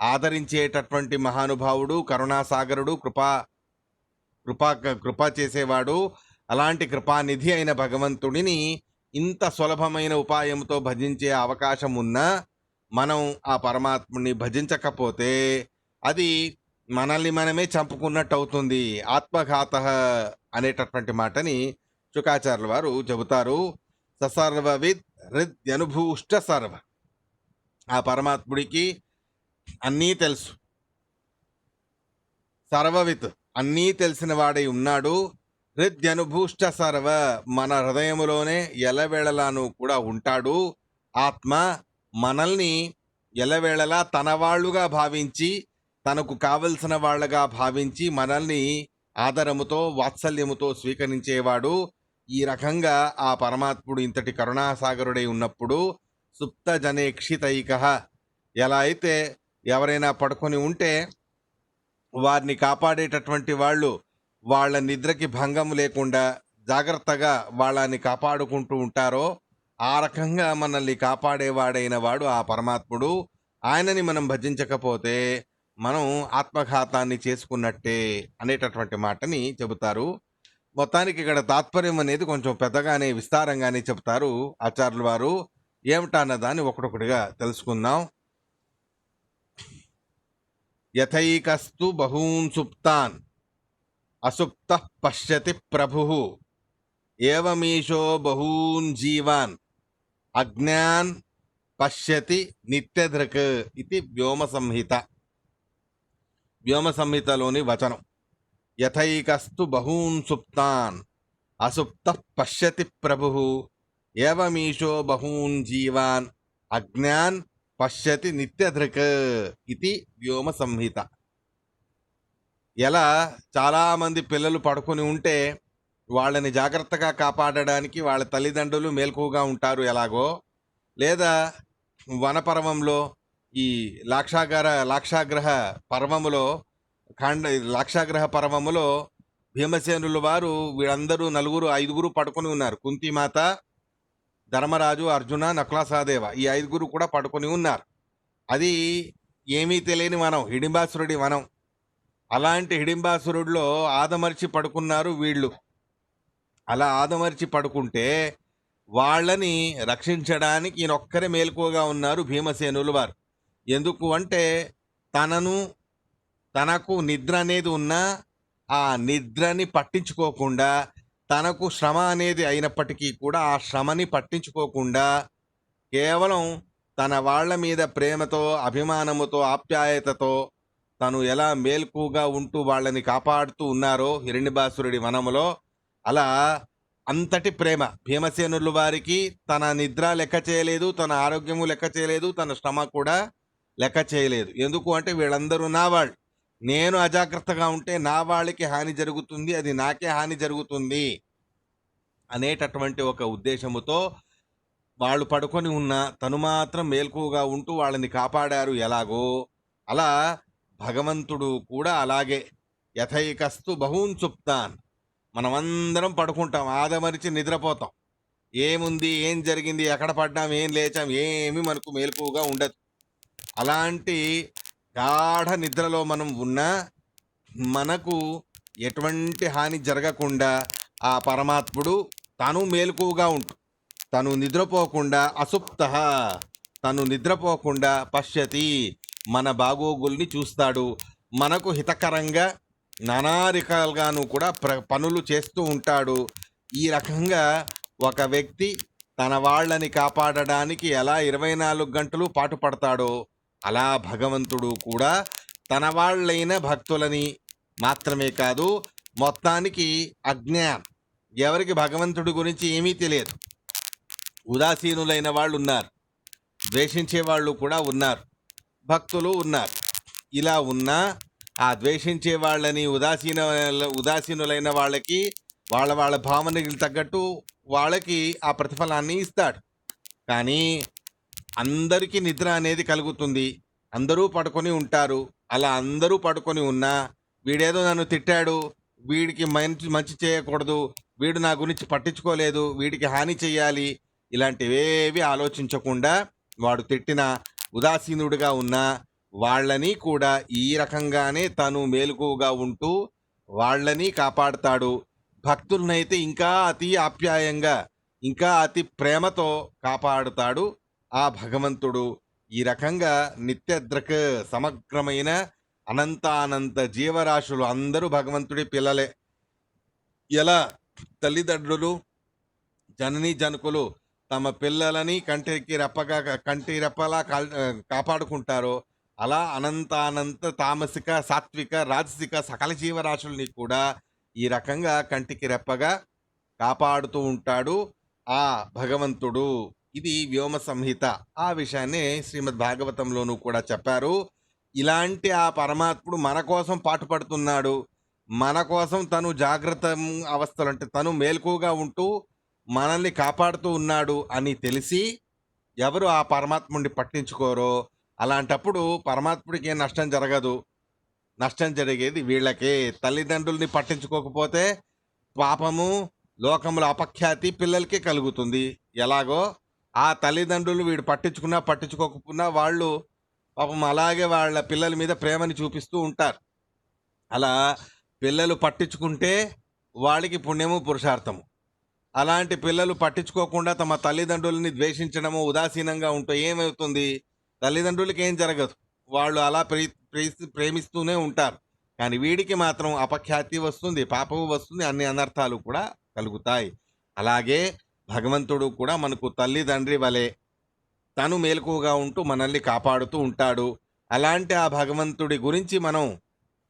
ఆదరించేటటువంటి మహానుభావుడు, కరుణాసాగరుడు, కృపా చేసేవాడు. అలాంటి కృపానిధి అయిన భగవంతుడిని ఇంత సులభమైన ఉపాయంతో భజించే అవకాశం ఉన్నా మనం ఆ పరమాత్ముని భజించకపోతే అది మనల్ని మనమే చంపుకున్నట్టు అవుతుంది. ఆత్మఘాత అనేటటువంటి మాటని శుకాచార్యుల వారు చెబుతారు. ససర్వవిద్ హృద్యనుభూష్ట సర్వ. ఆ పరమాత్ముడికి అన్నీ తెలుసు. సర్వవిత్ అన్నీ తెలిసిన వాడై ఉన్నాడు. హృద్యనుభూష్ట సర్వ, మన హృదయములోనే ఎలవేళలాను కూడా ఉంటాడు. ఆత్మ మనల్ని ఎలవేళలా తన వాళ్ళుగా భావించి, తనకు కావలసిన వాళ్ళగా భావించి మనల్ని ఆదరముతో వాత్సల్యముతో స్వీకరించేవాడు. ఈ రకంగా ఆ పరమాత్ముడు ఇంతటి కరుణాసాగరుడై ఉన్నప్పుడు సుప్త జనేక్షితైక, ఎలా అయితే ఎవరైనా పడుకొని ఉంటే వారిని కాపాడేటటువంటి వాళ్ళు వాళ్ళ నిద్రకి భంగం లేకుండా జాగ్రత్తగా వాళ్ళని కాపాడుకుంటూ ఉంటారో ఆ రకంగా మనల్ని కాపాడేవాడైన వాడు ఆ పరమాత్ముడు. ఆయనని మనం భజించకపోతే మనం ఆత్మఘాతాన్ని చేసుకున్నట్టే అనేటటువంటి మాటని చెబుతారు. మొత్తానికి ఇక్కడ తాత్పర్యం అనేది కొంచెం పెద్దగానే విస్తారంగానే చెబుతారు ఆచార్యుల వారు. ఏమిటన్న దాన్ని ఒకటొకటిగా తెలుసుకుందాం. యథైకస్తు బహూన్ సుప్తాన్ అసుప్త పశ్యతి ప్రభుః ఏవమీశో బహూన్ జీవాన్ అజ్ఞాన్ పశ్యతి నిత్యధృక్ ఇది వ్యోమ సంహిత. వ్యోమ సంహితలోని వచనం. యథైకస్తు బహూన్ సుప్తాన్ అసుప్త పశ్యతి ప్రభుః ఏవమీశో బహూన్ జీవాన్ అజ్ఞాన్ పశ్యతి నిత్యధృక్ ఇది వ్యోమ సంహిత. ఎలా చాలామంది పిల్లలు పడుకొని ఉంటే వాళ్ళని జాగ్రత్తగా కాపాడడానికి వాళ్ళ తల్లిదండ్రులు మేల్కుగా ఉంటారు ఎలాగో, లేదా వనపర్వంలో ఈ లాక్షాగ్రహ పర్వములో లాక్షాగ్రహ పర్వములో భీమసేనుల వారు వీళ్ళందరూ ఐదుగురు పడుకొని ఉన్నారు. కుంతిమాత, ధర్మరాజు, అర్జున, నకుల, సహదేవ, ఈ ఐదుగురు కూడా పడుకొని ఉన్నారు. అది ఏమీ తెలియని వనం, హిడింబాసురుడి వనం. అలాంటి హిడింబాసురుడిలో ఆదమర్చి పడుకున్నారు వీళ్ళు. అలా ఆదమర్చి పడుకుంటే వాళ్ళని రక్షించడానికి ఈయనొక్కరే మేల్కోగా ఉన్నారు భీమసేనుల వారు. ఎందుకు అంటే తనకు నిద్ర అనేది ఉన్నా ఆ నిద్రని పట్టించుకోకుండా, తనకు శ్రమ అనేది అయినప్పటికీ కూడా ఆ శ్రమని పట్టించుకోకుండా కేవలం తన వాళ్ళ మీద ప్రేమతో, అభిమానముతో, ఆప్యాయతతో తను ఎలా మేల్కుగా ఉంటూ వాళ్ళని కాపాడుతూ ఉన్నారో హిరణ్యబాసురుడి వనములో, అలా అంతటి ప్రేమ భీమసేనుల వారికి తన నిద్ర లెక్క చేయలేదు, తన ఆరోగ్యము లెక్క చేయలేదు, తన శ్రమ కూడా లెక్క చేయలేదు. ఎందుకు అంటే వీళ్ళందరూ నా వాళ్ళు, నేను అజాగ్రత్తగా ఉంటే నా వాళ్ళకి హాని జరుగుతుంది, అది నాకే హాని జరుగుతుంది అనేటటువంటి ఒక ఉద్దేశముతో వాళ్ళు పడుకొని ఉన్న తను మాత్రం మేల్కుగా ఉంటూ వాళ్ళని కాపాడారు. ఎలాగో అలా భగవంతుడు కూడా అలాగే యథైకస్తు బహూన్ సుప్తాన్. మనమందరం పడుకుంటాం, ఆదమరిచి నిద్రపోతాం. ఏముంది, ఏం జరిగింది, ఎక్కడ పడ్డాం, ఏం లేచాం, ఏమీ మనకు మేల్కుగా ఉండదు. అలాంటి గాఢ నిద్రలో మనం ఉన్నా మనకు ఎటువంటి హాని జరగకుండా ఆ పరమాత్ముడు తను మేల్కుగా ఉంటూ, తను నిద్రపోకుండా, అసుప్త తను నిద్రపోకుండా, పశ్యతి మన బాగోగుల్ని చూస్తాడు. మనకు హితకరంగా నానా రకాలుగాను కూడా పనులు చేస్తూ ఉంటాడు. ఈ రకంగా ఒక వ్యక్తి తన వాళ్ళని కాపాడడానికి ఎలా 24 గంటలు పాటుపడతాడో అలా భగవంతుడు కూడా తన వాళ్ళైన భక్తులని మాత్రమే కాదు, మొత్తానికి అజ్ఞానం, ఎవరికి భగవంతుడి గురించి ఏమీ తెలియదు, ఉదాసీనులైన వాళ్ళు ఉన్నారు, ద్వేషించే వాళ్ళు కూడా ఉన్నారు, భక్తులు ఉన్నారు. ఇలా ఉన్నా ఆ ద్వేషించే వాళ్ళని, ఉదాసీనులైన వాళ్ళకి వాళ్ళ భావనకి తగ్గట్టు వాళ్ళకి ఆ ప్రతిఫలాన్ని ఇస్తాడు. కానీ అందరికీ నిద్ర అనేది కలుగుతుంది, అందరూ పడుకొని ఉంటారు. అలా అందరూ పడుకొని ఉన్నా వీడేదో నన్ను తిట్టాడు, వీడికి మంచి చేయకూడదు, వీడు నా గురించి పట్టించుకోలేదు, వీడికి హాని చెయ్యాలి, ఇలాంటివేవి ఆలోచించకుండా వాడు తిట్టిన ఉదాసీనుడిగా ఉన్నా వాళ్ళని కూడా ఈ రకంగానే తను మేలుకుగా ఉంటూ వాళ్ళని కాపాడుతాడు. భక్తులనైతే ఇంకా అతి ఆప్యాయంగా, ఇంకా అతి ప్రేమతో కాపాడుతాడు ఆ భగవంతుడు. ఈ రకంగా నిత్యద్రక్ సమగ్రమైన అనంతానంత జీవరాశులు అందరూ భగవంతుడి పిల్లలే. ఎలా తల్లిదండ్రులు జననీ జనకులు తమ పిల్లలని కంటి రెప్పలా కాపాడుకుంటారో, అలా అనంతానంత తామసిక సాత్విక రాజసిక సకల జీవరాశుల్ని కూడా ఈ రకంగా కంటికి రెప్పగా కాపాడుతూ ఉంటాడు ఆ భగవంతుడు. ఇది వ్యోమ సంహిత. ఆ విషయాన్ని శ్రీమద్ భాగవతంలోనూ కూడా చెప్పారు. ఇలాంటి ఆ పరమాత్ముడు మన కోసం పాటుపడుతున్నాడు. మన కోసం తను జాగ్రత్త అవస్థలు అంటే తను మేల్కుగా ఉంటూ మనల్ని కాపాడుతూ ఉన్నాడు అని తెలిసి ఎవరు ఆ పరమాత్ముడిని పట్టించుకోరో అలాంటప్పుడు పరమాత్ముడికి ఏం నష్టం జరగదు. నష్టం జరిగేది వీళ్ళకే. తల్లిదండ్రుల్ని పట్టించుకోకపోతే పాపము, లోకముల అపఖ్యాతి పిల్లలకి కలుగుతుంది. ఎలాగో ఆ తల్లిదండ్రులు వీడు పట్టించుకున్నా పట్టించుకోకపోయినా వాళ్ళు పాపం అలాగే వాళ్ళ పిల్లల మీద ప్రేమని చూపిస్తూ ఉంటారు. అలా పిల్లలు పట్టించుకుంటే వాళ్ళకి పుణ్యము పురుషార్థము. అలాంటి పిల్లలు పట్టించుకోకుండా తమ తల్లిదండ్రులని ద్వేషించడము, ఉదాసీనంగా ఉంటే ఏమవుతుంది? తల్లిదండ్రులకి ఏం జరగదు. వాళ్ళు అలా ప్రేమిస్తూనే ఉంటారు. కానీ వీడికి మాత్రం అపఖ్యాతి వస్తుంది, పాపము వస్తుంది, అన్ని అనర్థాలు కూడా కలుగుతాయి. అలాగే భగవంతుడు కూడా మనకు తల్లిదండ్రి వలె తను మేలుకుగా ఉంటూ మనల్ని కాపాడుతూ ఉంటాడు. అలాంటి ఆ భగవంతుడి గురించి మనం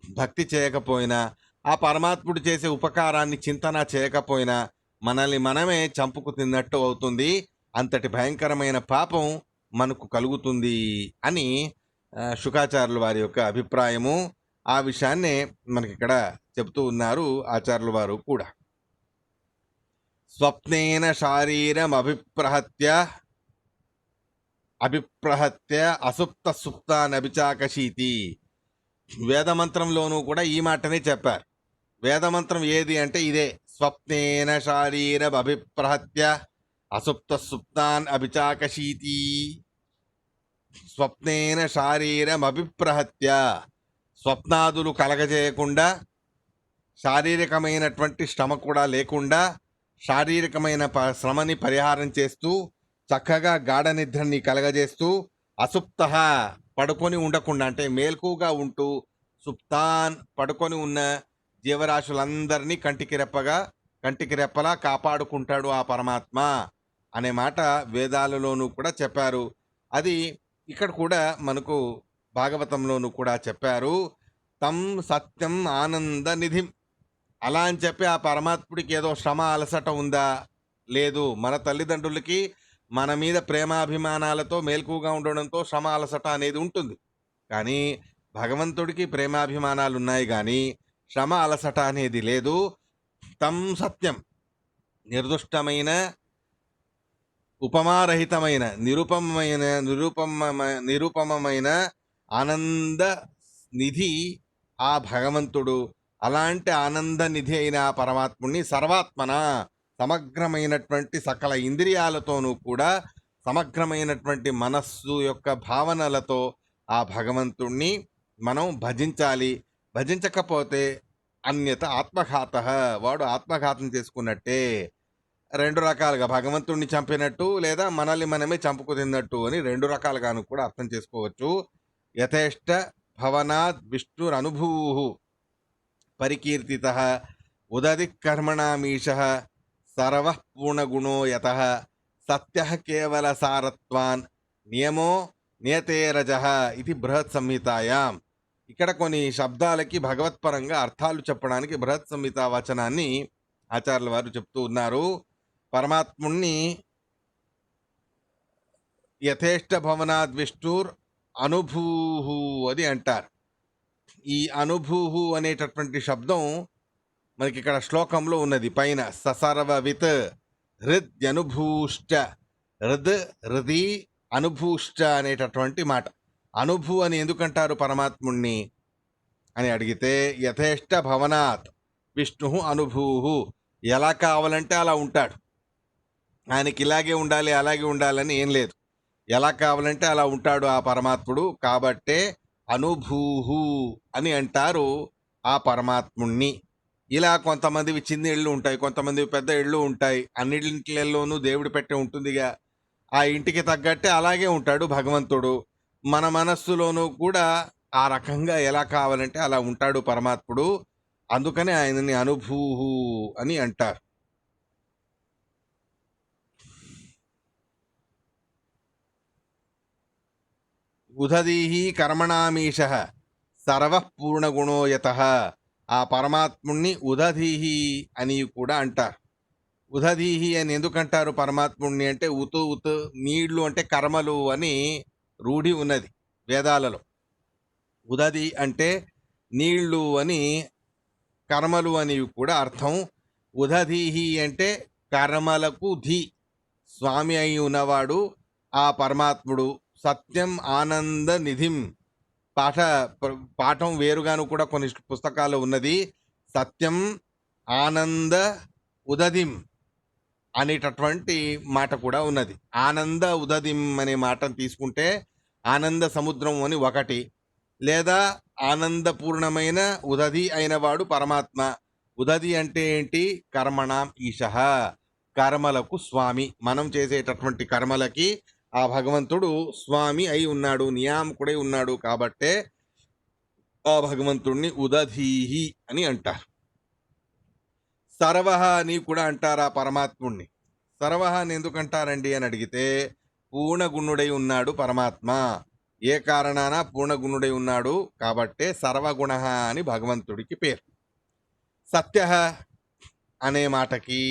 భక్తి చేయకపోయినా, ఆ పరమాత్ముడు చేసే ఉపకారాన్ని చింతన చేయకపోయినా మనల్ని మనమే చంపుకు తిన్నట్టు అవుతుంది. అంతటి భయంకరమైన పాపం మనకు కలుగుతుంది అని శుకాచార్యుల వారి యొక్క అభిప్రాయము. ఆ విషయాన్నే మనకిక్కడ చెబుతూ ఉన్నారు ఆచార్యుల వారు కూడా. స్వప్నేన శారీరం అభిప్రహత్య అసుప్త సుప్తాన్ అభిచాకశీతి. వేదమంత్రంలోనూ కూడా ఈ మాటనే చెప్పారు. వేదమంత్రం ఏది అంటే ఇదే. స్వప్నేన శారీరం అభిప్రహత్య అసుప్త సుప్తాన్ అభిచాకశీతి. స్వప్నేన శారీరం అభిప్రహత్య, స్వప్నాదులు కలగజేయకుండా, శారీరకమైనటువంటి శ్రమ కూడా లేకుండా, శారీరకమైన శ్రమని పరిహారం చేస్తూ, చక్కగా గాఢ నిద్రని కలగజేస్తూ, అసుప్త పడుకొని ఉండకుండా అంటే మేల్కుగా ఉంటూ, సుప్తాన్ పడుకొని ఉన్న జీవరాశులందరినీ కంటికి రెప్పలా కాపాడుకుంటాడు ఆ పరమాత్మ అనే మాట వేదాలలోనూ కూడా చెప్పారు. అది ఇక్కడ కూడా మనకు భాగవతంలోనూ కూడా చెప్పారు. తం సత్యం ఆనంద నిధిం. అలా అని చెప్పి ఆ పరమాత్ముడికి ఏదో శ్రమ అలసట ఉందా? లేదు. మన తల్లిదండ్రులకి మన మీద ప్రేమాభిమానాలతో మేల్కుగా ఉండడంతో శ్రమ అలసట అనేది ఉంటుంది. కానీ భగవంతుడికి ప్రేమాభిమానాలు ఉన్నాయి, కానీ శ్రమ అలసట అనేది లేదు. తం సత్యం, నిర్దుష్టమైన, ఉపమారహితమైన, నిరుపమమైన ఆనంద నిధి ఆ భగవంతుడు. అలాంటి ఆనంద నిధి అయిన ఆ పరమాత్ముడిని సర్వాత్మన, సమగ్రమైనటువంటి సకల ఇంద్రియాలతోనూ కూడా, సమగ్రమైనటువంటి మనస్సు యొక్క భావనలతో ఆ భగవంతుణ్ణి మనం భజించాలి. భజించకపోతే అన్యత ఆత్మఘాత, వాడు ఆత్మఘాతం చేసుకున్నట్టే. రెండు రకాలుగా భగవంతుణ్ణి చంపినట్టు, లేదా మనల్ని మనమే చంపుకు తిన్నట్టు అని రెండు రకాలుగాను కూడా అర్థం చేసుకోవచ్చు. యథేష్ట భవనాద్ విష్ణురనుభూ పరికీర్తిత ఉదది కర్మణామీశ సర్వ పూర్ణగుణో యత సత్య కేవల సారత్వాన్ నియమో నియతేరజ ఇది బృహత్ సంహితాయాం. ఇక్కడ కొన్ని శబ్దాలకి భగవత్పరంగా అర్థాలు చెప్పడానికి బృహత్ సంహిత వచనాన్ని ఆచార్యుల వారు చెప్తూ ఉన్నారు. పరమాత్ముణ్ణి యథేష్ట భవనాద్ విష్ణుర్ అనుభూహు అది అంటారు. ఈ అనుభూహు అనేటటువంటి శబ్దం మనకి ఇక్కడ శ్లోకంలో ఉన్నది. పైన ససర్వవిత్ హృద్యనుభూష్ట, హృది అనుభూష్ట అనేటటువంటి మాట. అనుభూ అని ఎందుకంటారు పరమాత్ముణ్ణి అని అడిగితే, యథేష్ట భవనాత్ విష్ణు అనుభూహు, ఎలా కావాలంటే అలా ఉంటాడు. ఆయనకి ఇలాగే ఉండాలి అలాగే ఉండాలని ఏం లేదు. ఎలా కావాలంటే అలా ఉంటాడు ఆ పరమాత్ముడు. కాబట్టే అనుభూహు అని అంటారు ఆ పరమాత్ముణ్ణి. ఇలా కొంతమందివి చిన్న ఇళ్ళు ఉంటాయి, కొంతమందివి పెద్ద ఇళ్ళు ఉంటాయి. అన్నింటిలోనూ దేవుడి పెట్టె ఉంటుందిగా. ఆ ఇంటికి తగ్గట్టే అలాగే ఉంటాడు భగవంతుడు. మన మనస్సులోనూ కూడా ఆ రకంగా ఎలా కావాలంటే అలా ఉంటాడు పరమాత్ముడు. అందుకని ఆయనని అనుభూహు అని అంటారు. ఉదధీహి కర్మణామీశ సర్వః పూర్ణగుణోయతః. ఆ పరమాత్ముణ్ణి ఉదధీహి అని కూడా అంటారు. ఉదధీహి అని ఎందుకంటారు పరమాత్ముణ్ణి అంటే, ఉత్ నీళ్లు అంటే కర్మలు అని రూఢి ఉన్నది వేదాలలో. ఉదధి అంటే నీళ్లు అని, కర్మలు అని కూడా అర్థం. ఉదధీహి అంటే కర్మలకు ధీ, స్వామి అయి ఉన్నవాడు ఆ పరమాత్ముడు. సత్యం ఆనంద నిధిం. పాఠం వేరుగాను కూడా కొన్ని పుస్తకాలు ఉన్నది. సత్యం ఆనంద ఉదధిం అనేటటువంటి మాట కూడా ఉన్నది. ఆనంద ఉదధిం అనే మాటను తీసుకుంటే ఆనంద సముద్రం అని ఒకటి, లేదా ఆనందపూర్ణమైన ఉదధి అయినవాడు పరమాత్మ. ఉదధి అంటే ఏంటి? కర్మణాం ఈశః, కర్మలకు స్వామి. మనం చేసేటటువంటి కర్మలకి ఆ భగవంతుడు స్వామి అయి ఉన్నాడు, నియామకుడై ఉన్నాడు. కాబట్టే ఆ భగవంతుడిని ఉదధీహి అని అంటారు. సర్వః అని కూడా అంటారు ఆ పరమాత్ముణ్ణి. సర్వః అని ఎందుకు అంటారండి అని అడిగితే, పూర్ణగుణుడై ఉన్నాడు పరమాత్మ. ఏ కారణాన పూర్ణగుణుడై ఉన్నాడు కాబట్టే సర్వగుణ అని భగవంతుడికి పేరు. సత్య అనే మాటకి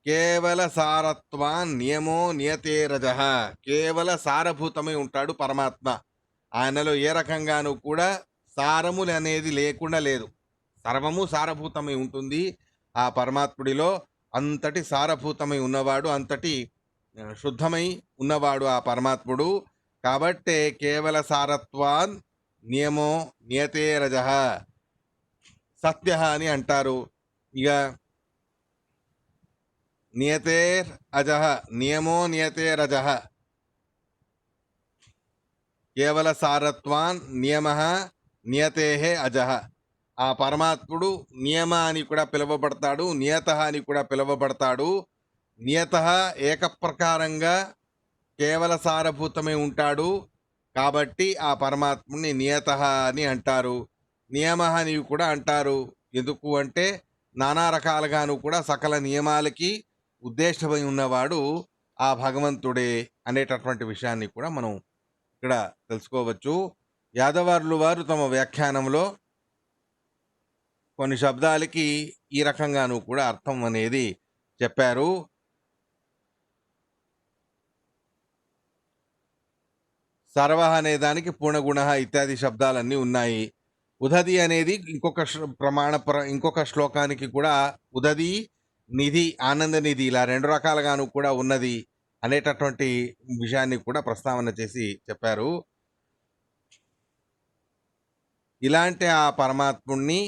కేవల సారత్వాన్ నియమో నియతే రజ. కేవల సారభూతమై ఉంటాడు పరమాత్మ. ఆయనలో ఏ రకంగానూ కూడా సారములు అనేది లేకుండా లేదు. సర్వము సారభూతమై ఉంటుంది ఆ పరమాత్ముడిలో. అంతటి సారభూతమై ఉన్నవాడు, అంతటి శుద్ధమై ఉన్నవాడు ఆ పరమాత్ముడు. కాబట్టే కేవల సారత్వాన్ నియమో నియతే రజ సత్య అని అంటారు. ఇక నియతేర్ అజః, నియమో నియతే రజ, కేవల సారత్వాన్ నియమ నియతేహే అజః. ఆ పరమాత్ముడు నియమ అని కూడా పిలువబడతాడు, నియత అని కూడా పిలువబడతాడు. నియత ఏకప్రకారంగా కేవల సారభూతమై ఉంటాడు కాబట్టి ఆ పరమాత్ముని నియత అని అంటారు. నియమ అని కూడా అంటారు. ఎందుకు అంటే నానా రకాలుగాను కూడా సకల నియమాలకి ఉద్దేశమై ఉన్నవాడు ఆ భగవంతుడే అనేటటువంటి విషయాన్ని కూడా మనం ఇక్కడ తెలుసుకోవచ్చు. యాదవార్లు వారు తమ వ్యాఖ్యానంలో కొన్ని శబ్దాలకి ఈ రకంగాను కూడా అర్థం అనేది చెప్పారు. సర్వ అనే దానికి పూర్ణగుణ ఇత్యాది శబ్దాలన్నీ ఉన్నాయి. ఉదధి అనేది ఇంకొక శ్లోకానికి కూడా ఉదధి, నిధి, ఆనంద నిధి ఇలా రెండు రకాలుగాను కూడా ఉన్నది అనేటటువంటి విషయాన్ని కూడా ప్రస్తావన చేసి చెప్పారు. ఇలాంటి ఆ పరమాత్ముణ్ణి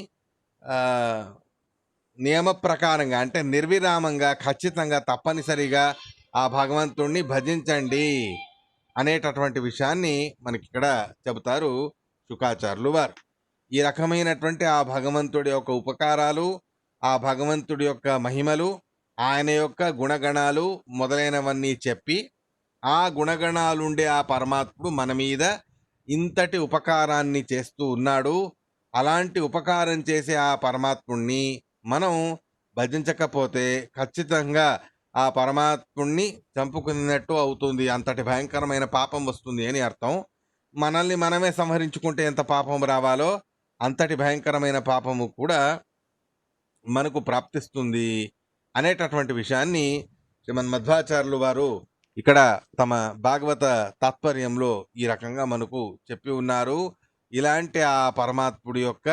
నియమ ప్రకారంగా అంటే నిర్విరామంగా, ఖచ్చితంగా, తప్పనిసరిగా ఆ భగవంతుణ్ణి భజించండి అనేటటువంటి విషయాన్ని మనకి ఇక్కడ చెబుతారు శుకాచార్యులు వారు. ఈ రకమైనటువంటి ఆ భగవంతుడి యొక్క ఉపకారాలు, ఆ భగవంతుడి యొక్క మహిమలు, ఆయన యొక్క గుణగణాలు మొదలైనవన్నీ చెప్పి, ఆ గుణగణాలుండే ఆ పరమాత్ముడు మన మీద ఇంతటి ఉపకారాన్ని చేస్తూ ఉన్నాడు. అలాంటి ఉపకారం చేసే ఆ పరమాత్ముణ్ణి మనం భజించకపోతే ఖచ్చితంగా ఆ పరమాత్ముణ్ణి చంపుకున్నట్టు అవుతుంది. అంతటి భయంకరమైన పాపం వస్తుంది అని అర్థం. మనల్ని మనమే సంహరించుకుంటే ఎంత పాపం రావాలో అంతటి భయంకరమైన పాపము కూడా మనకు ప్రాప్తిస్తుంది అనేటటువంటి విషయాన్ని శ్రీమన్ మధ్వాచార్యులు వారు ఇక్కడ తమ భాగవత తాత్పర్యంలో ఈ రకంగా మనకు చెప్పి ఉన్నారు. ఇలాంటి ఆ పరమాత్ముడి యొక్క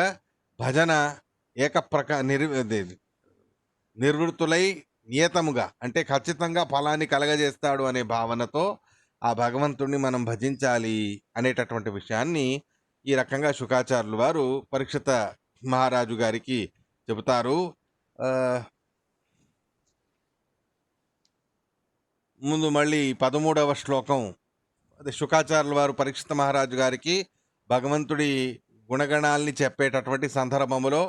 భజన నిర్వృత్తులై నియతముగా అంటే ఖచ్చితంగా ఫలాన్ని కలగజేస్తాడు అనే భావనతో ఆ భగవంతుణ్ణి మనం భజించాలి అనేటటువంటి విషయాన్ని ఈ రకంగా శుకాచార్యులు వారు పరీక్షిత మహారాజు గారికి చెబుతారు. ముందు మళ్ళీ 13వ శ్లోకం, అదే శుకాచార్యుల వారు పరీక్షిత మహారాజు గారికి భగవంతుడి గుణగణాల్ని చెప్పేటటువంటి సందర్భములో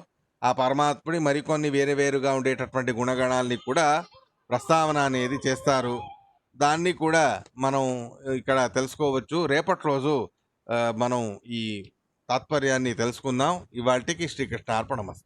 ఆ పరమాత్ముడి మరికొన్ని వేరే వేరుగా ఉండేటటువంటి గుణగణాలని కూడా ప్రస్తావన అనేది చేస్తారు. దాన్ని కూడా మనం ఇక్కడ తెలుసుకోవచ్చు. రేపటి రోజు మనం ఈ తాత్పర్యాన్ని తెలుసుకుందాం. ఇవాల్టికి శ్రీకృష్ణ అర్పణమస్తు.